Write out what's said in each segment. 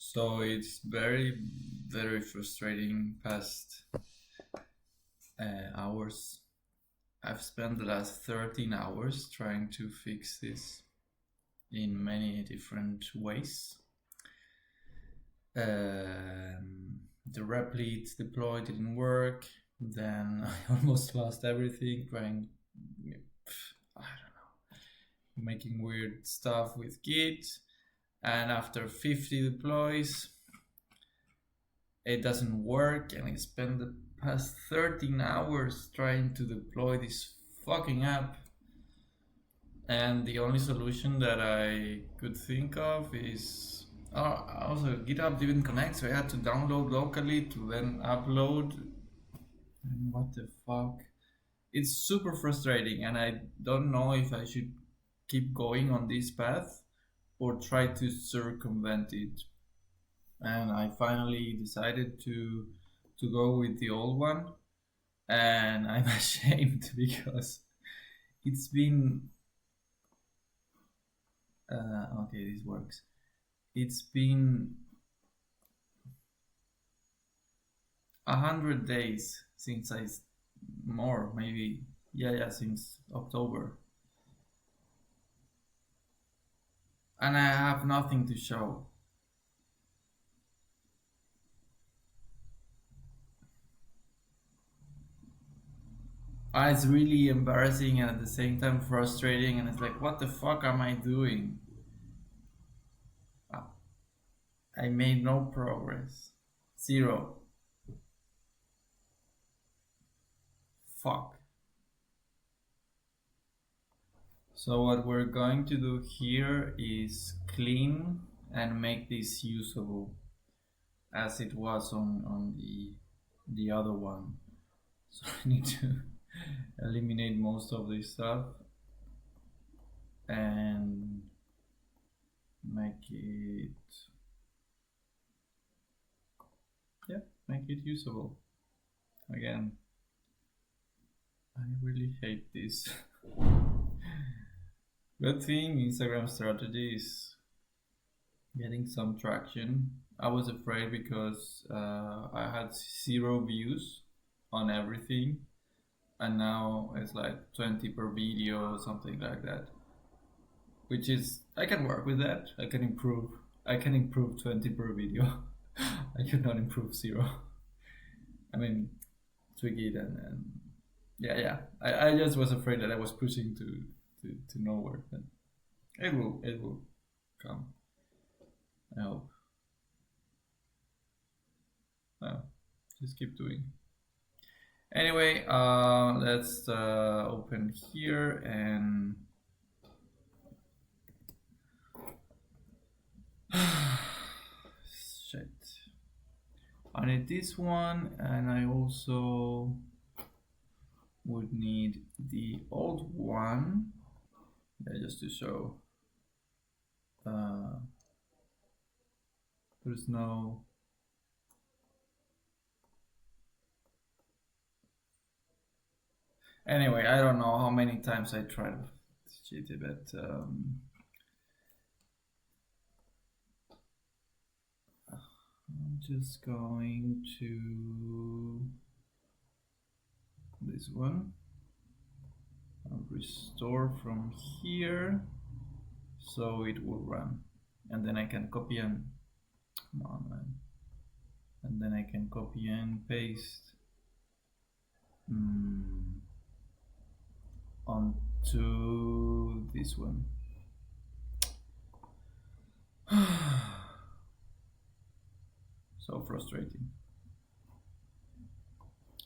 So it's very, very frustrating past hours. I've spent the last 13 hours trying to fix this in many different ways. The Replit deploy didn't work. Then I almost lost everything trying, I don't know, making weird stuff with Git. And after 50 deploys, it doesn't work, and I spent the past 13 hours trying to deploy this fucking app. And the only solution that I could think of is also GitHub didn't connect, so I had to download locally to then upload. And what the fuck? It's super frustrating, and I don't know if I should keep going on this path or try to circumvent it. And I finally decided to go with the old one, and I'm ashamed because it's been okay. This works. It's been 100 days since more maybe, yeah, since October, and I have nothing to show. It's really embarrassing and at the same time frustrating, and it's like, what the fuck am I doing? Uh, I made no progress. Zero. Fuck. So what we're going to do here is clean and make this usable as it was on the other one. So I need to eliminate most of this stuff and make it, make it usable. Again, I really hate this. Good thing Instagram strategy is getting some traction. I was afraid because I had 0 views on everything, and now it's like 20 per video or something like that, which is, I can work with that. I can improve 20 per video. I cannot improve 0. I mean, tweak it and yeah. I just was afraid that I was pushing to nowhere, but it will come. I hope. Well, just keep doing. Anyway, let's open here and shit. I need this one, and I also would need the old one, just to show there's no. Anyway, I don't know how many times I tried to cheat it, but I'm just going to this one. I'll restore from here so it will run, and then I can copy and come on, man. And then I can copy and paste onto this one. So frustrating.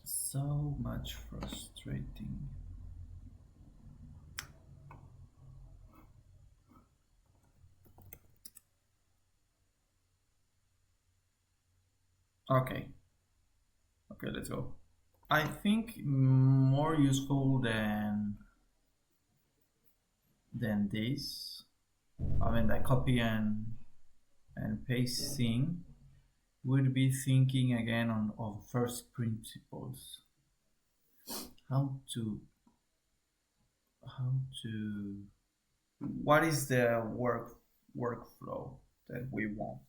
So much frustrating. Okay, let's go. I think more useful than this, I mean, like copy and paste thing, would be thinking again on first principles. How to what is the workflow that we want?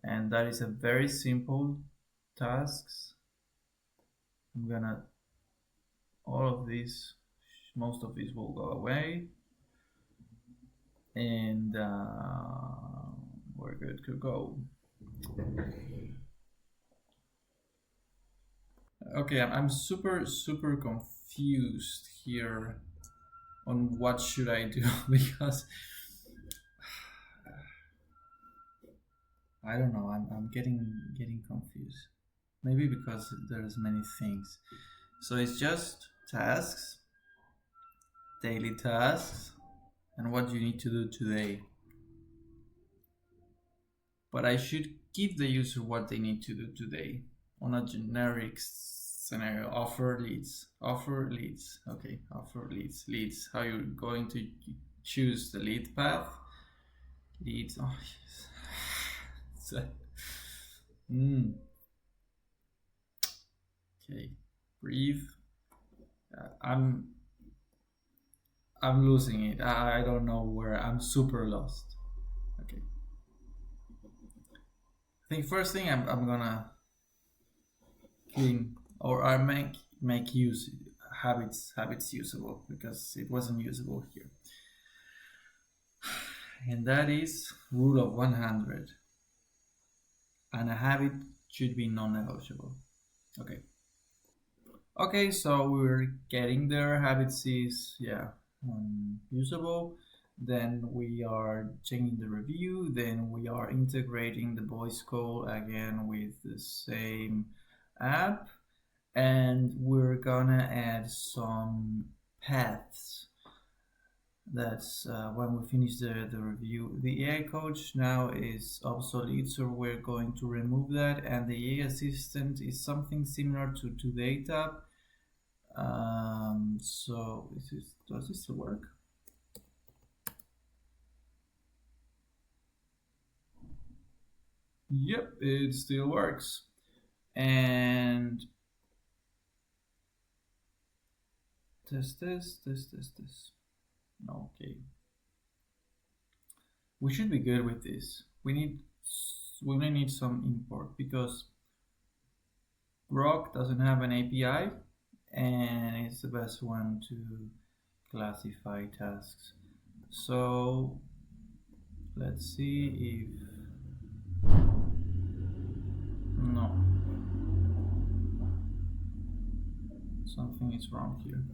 and that is a very simple tasks. I'm gonna, all of these, most of these will go away, and we're good to go. Okay, I'm super confused here on what should I do because I don't know. I'm getting confused. Maybe because there's many things. So it's just tasks, daily tasks, and what you need to do today. But I should give the user what they need to do today on a generic scenario. Offer leads. Okay, offer leads. How you're going to choose the lead path? Leads. Oh, yes. Okay, breathe. I'm losing it. I don't know where. I'm super lost. Okay. I think first thing I'm gonna clean or I make use habits usable because it wasn't usable here. And that is rule of 100. And a habit should be non-negotiable. Okay. Okay, so we're getting there. Habits is usable. Then we are changing the review. Then we are integrating the voice call again with the same app, and we're gonna add some paths. That's when we finish the review. The AI coach now is obsolete, so we're going to remove that, and the AI assistant is something similar to data. So does this still work? Yep, it still works. And test this. Okay. We should be good with this. We may need some import because Grok doesn't have an API and it's the best one to classify tasks. So let's see if no, something is wrong here.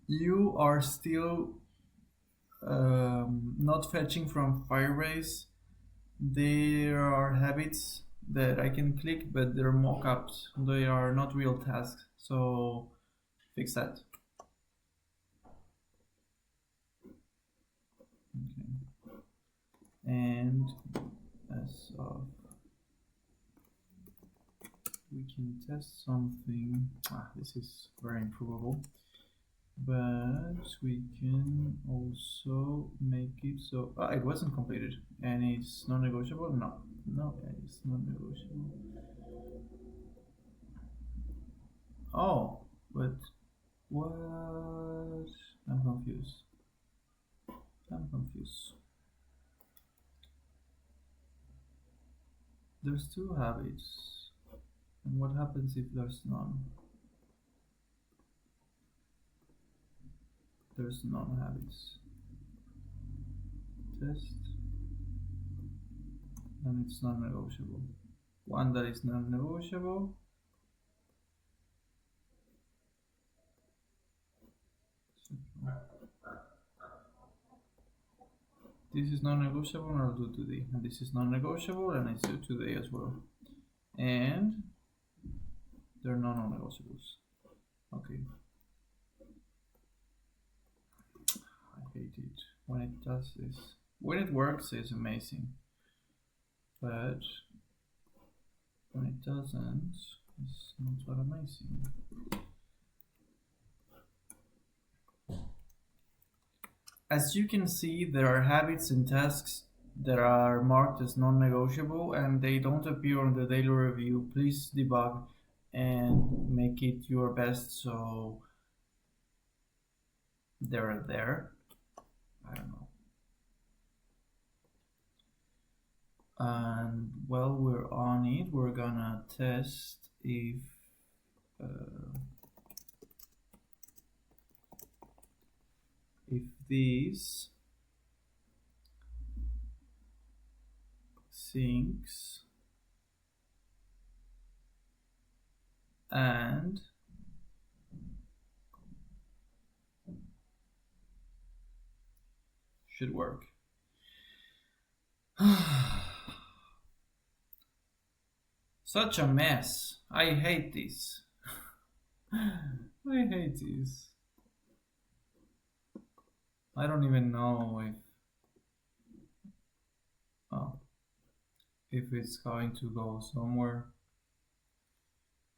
You are still not fetching from Firebase. There are habits that I can click, but they're mockups. They are not real tasks. So fix that. Okay. And as of, we can test something. This is very improvable. But we can also make it so it wasn't completed and it's non-negotiable. No, it's not negotiable. Oh, but what? I'm confused. There's two habits, and what happens if there's none? There's non-habits. Test. And it's non-negotiable. One that is non-negotiable. This is non-negotiable and I'll do today. And this is non-negotiable and it's due today as well. And they're non-negotiables. Okay. I hate it when it does this. When it works, it's amazing. But when it doesn't, it's not that amazing. As you can see, there are habits and tasks that are marked as non-negotiable and they don't appear on the daily review. Please debug and make it your best so they're there. I don't know. And while we're on it, we're gonna test if these syncs and should work. Such a mess. I hate this. I hate this. I don't even know if it's going to go somewhere.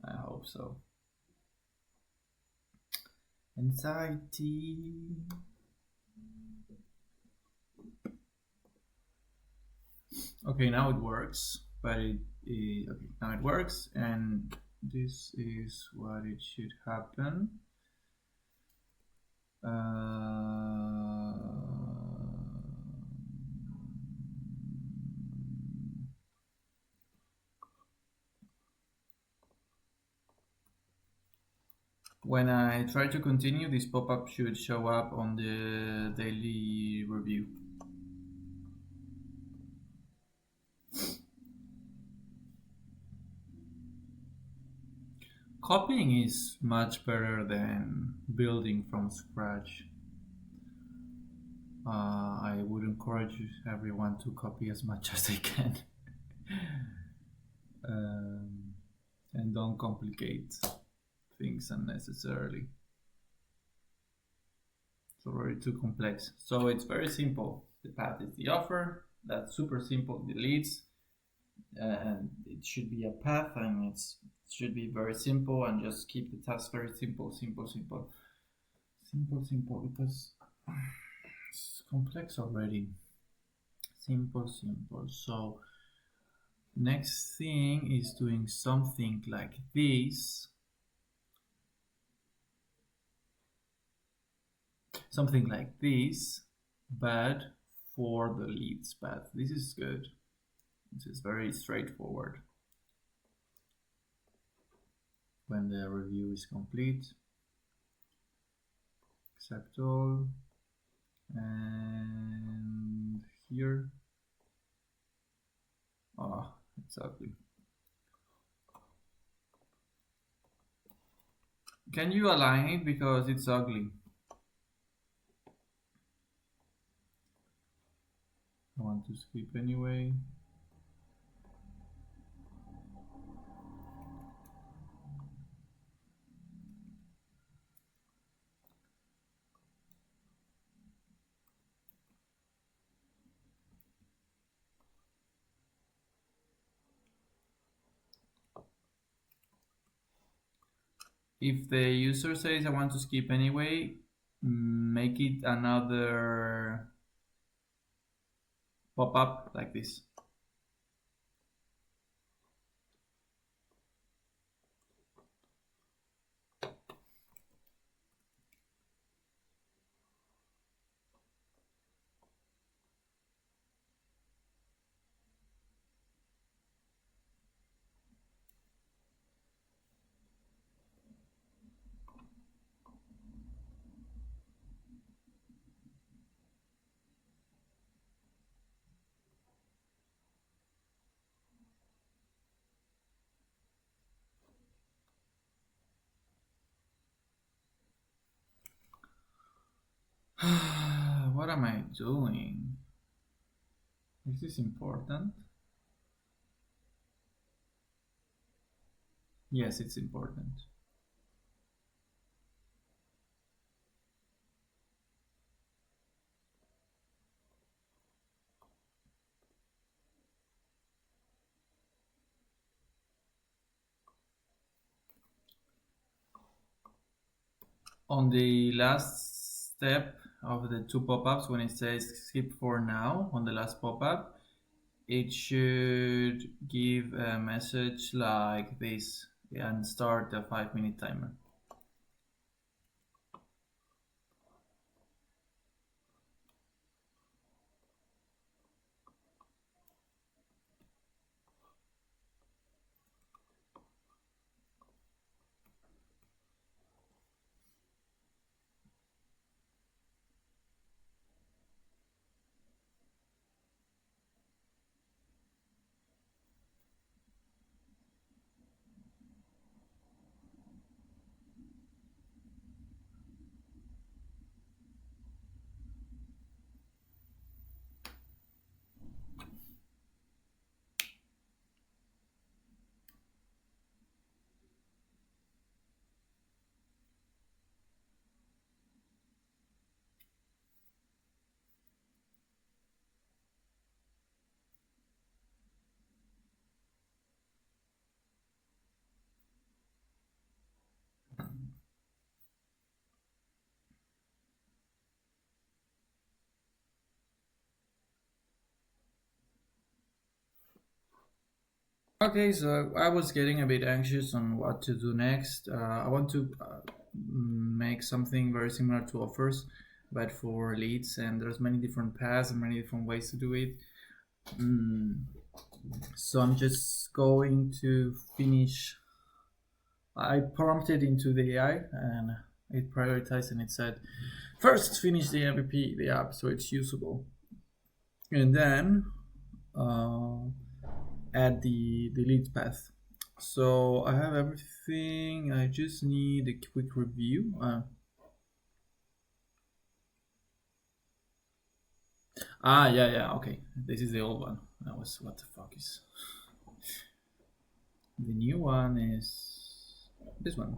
I hope so. Anxiety. Okay, now it works, but okay, now it works, and this is what it should happen. When I try to continue, this pop-up should show up on the daily review. Copying is much better than building from scratch. I would encourage everyone to copy as much as they can. And don't complicate things unnecessarily. It's already too complex. So it's very simple. The path is the offer. That's super simple. The leads. And it should be a path, and it should be very simple, and just keep the task very simple, because it's complex already. Simple. So next thing is doing something like this. But for the leads path. This is good. This is very straightforward. When the review is complete, accept all, and here, it's ugly. Can you align it because it's ugly? I want to skip anyway. If the user says I want to skip anyway, make it another pop-up like this. What am I doing? Is this important? Yes, it's important. On the last step of the two pop-ups, when it says skip for now on the last pop-up, it should give a message like this and start a 5-minute timer. Okay, so I was getting a bit anxious on what to do next. I want to make something very similar to offers, but for leads, and there's many different paths and many different ways to do it. Mm, so I'm just going to finish. I prompted into the AI and it prioritized and it said, first finish the MVP, the app, so it's usable, and then uh, add the lead path. So I have everything. I just need a quick review. Yeah. Okay, this is the old one. That was what the fuck is the new one? Is this one?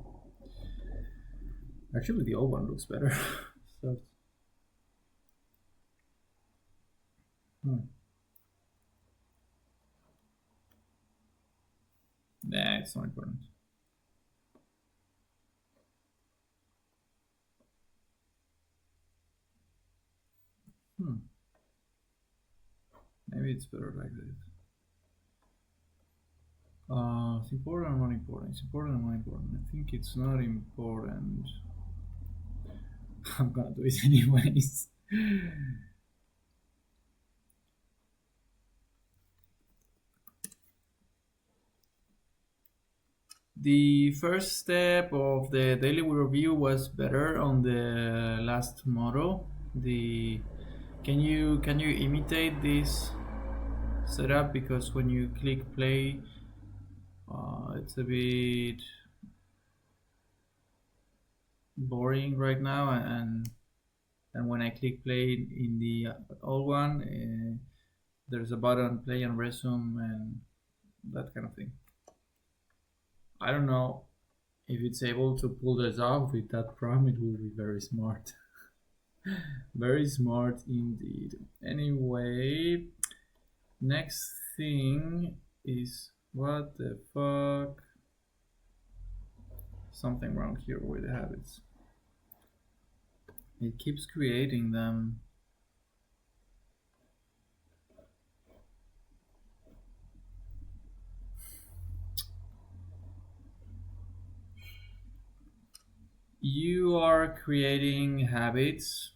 Actually, the old one looks better. So, hmm. Nah, it's not important. Hmm. Maybe it's better like this. It's important or not important? It's important or not important? I think it's not important. I'm gonna do it anyways. The first step of the daily review was better on the last model. The can you imitate this setup, because when you click play, it's a bit boring right now, and when I click play in the old one, there's a button play and resume and that kind of thing. I don't know if it's able to pull this off with that prompt. It will be very smart. Very smart indeed. Anyway, next thing is what the fuck? Something wrong here with the habits. It keeps creating them. You are creating habits.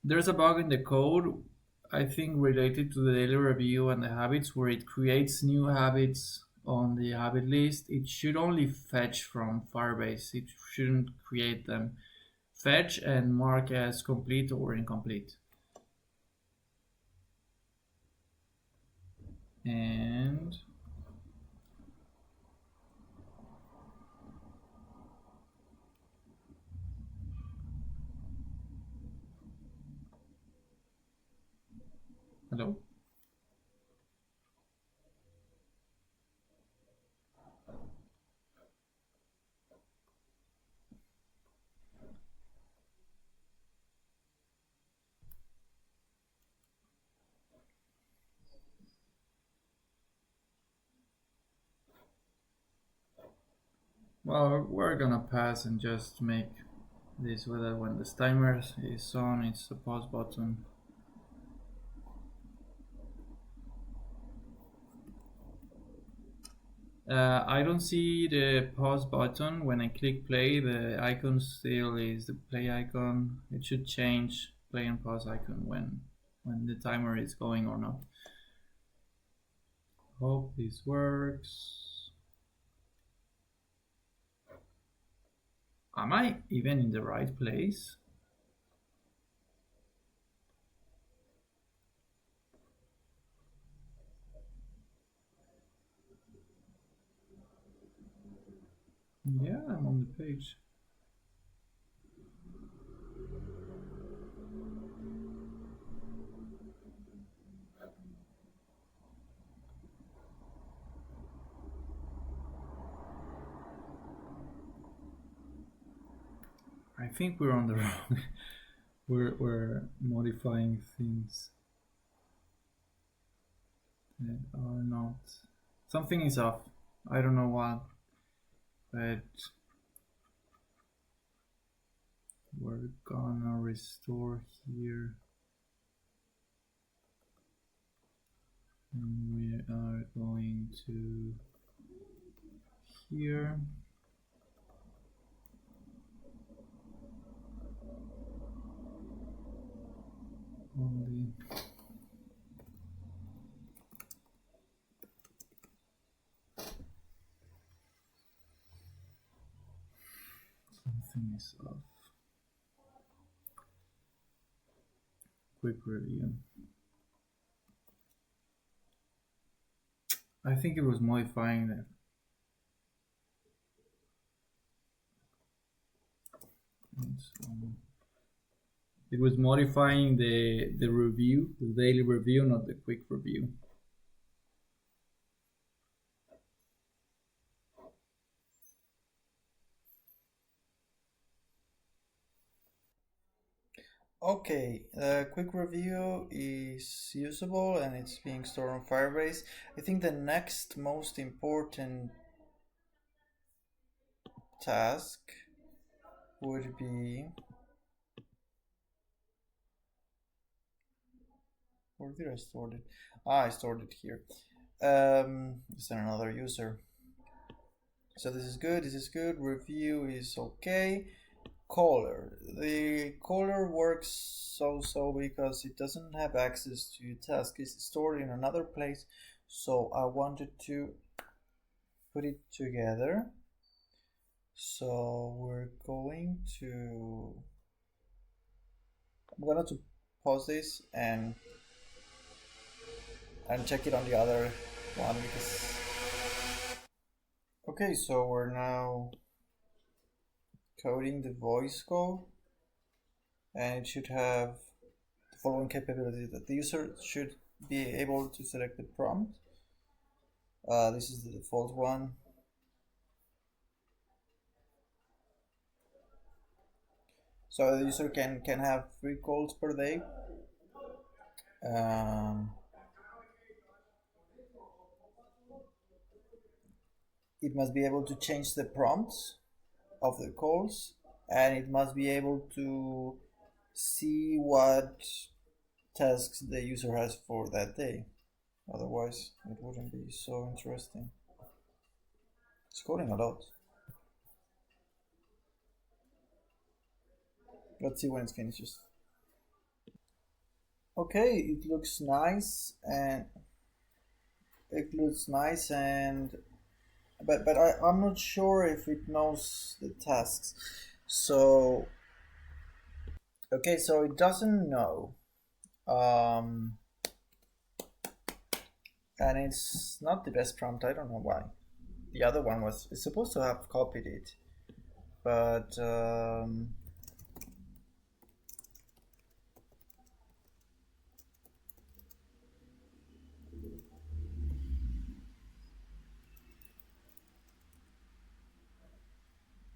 There's a bug in the code, I think, related to the daily review and the habits, where it creates new habits on the habit list. It should only fetch from Firebase, it shouldn't create them. Fetch and mark as complete or incomplete. And hello. Well, we're gonna pass and just make this whether when the timer is on, it's a pause button. I don't see the pause button. When I click play, the icon still is the play icon. It should change play and pause icon when the timer is going or not. Hope this works. Am I even in the right place? Yeah, I'm on the page. I think we're on the wrong. We're modifying things that are not. Something is off. I don't know what, but we're gonna restore here. And we are going to here. Only something is off. Quick review. I think it was modifying that. It was modifying the review, the daily review, not the quick review. Okay, the quick review is usable and it's being stored on Firebase. I think the next most important task would be, where did I store it? I stored it here. It's another user. So this is good, review is okay. Caller. The caller works so because it doesn't have access to your task. It's stored in another place. So I wanted to put it together. So we're going to, I'm going to pause this and check it on the other one because, okay, so we're now coding the voice code and it should have the following capabilities: that the user should be able to select the prompt. This is the default one. So the user can have 3 calls per day. It must be able to change the prompts of the calls, and it must be able to see what tasks the user has for that day. Otherwise, it wouldn't be so interesting. It's coding a lot. Let's see when it finishes. Okay, it looks nice and but I'm not sure if it knows the tasks. So okay, so it doesn't know, and it's not the best prompt. I don't know why. The other one was supposed to have copied it, but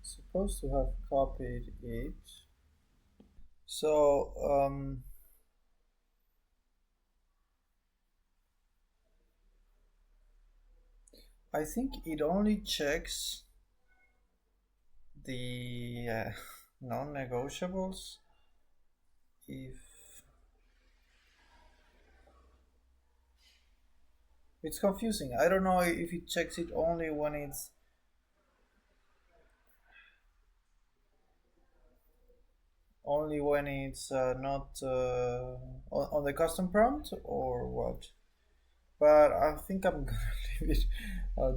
supposed to have copied it. So I think it only checks the non-negotiables if it's confusing. I don't know if it checks it only when it's not on the custom prompt or what. But I think I'm gonna leave it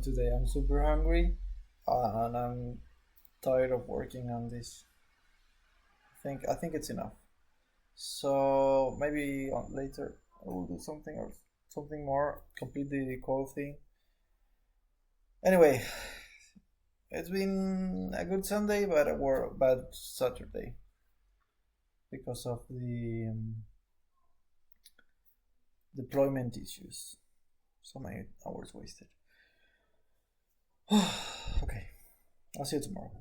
today. I'm super hungry and I'm tired of working on this. I think it's enough. So maybe later I will do something or something more, complete the call thing. Anyway, it's been a good Sunday, but a bad Saturday because of the deployment issues. So many hours wasted. Okay, I'll see you tomorrow.